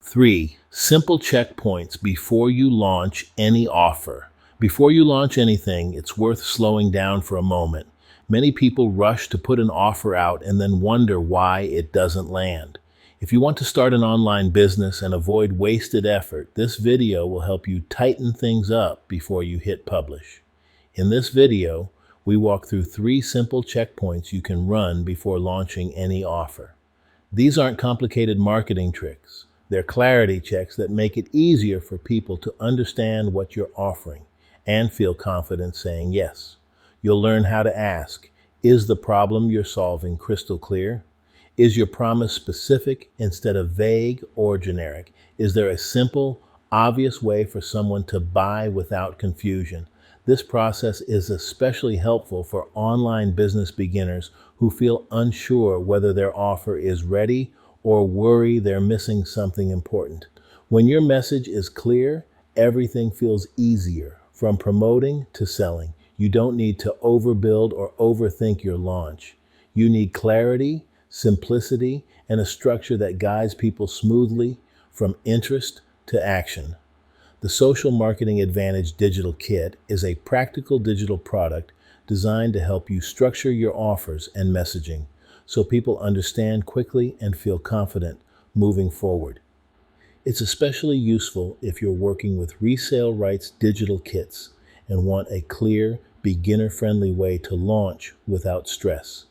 3. Simple checkpoints before you launch any offer. Before you launch anything, it's worth slowing down for a moment. Many people rush to put an offer out and then wonder why it doesn't land. If you want to start an online business and avoid wasted effort, this video will help you tighten things up before you hit publish. In this video, we walk through 3 simple checkpoints you can run before launching any offer. These aren't complicated marketing tricks. They're clarity checks that make it easier for people to understand what you're offering and feel confident saying yes. You'll learn how to ask, is the problem you're solving crystal clear? Is your promise specific instead of vague or generic? Is there a simple, obvious way for someone to buy without confusion? This process is especially helpful for online business beginners who feel unsure whether their offer is ready or worry they're missing something important. When your message is clear, everything feels easier, from promoting to selling. You don't need to overbuild or overthink your launch. You need clarity, simplicity, and a structure that guides people smoothly from interest to action. The Social Marketing Advantage Digital Kit is a practical digital product designed to help you structure your offers and messaging so people understand quickly and feel confident moving forward. It's especially useful if you're working with resale rights digital kits and want a clear, beginner-friendly way to launch without stress.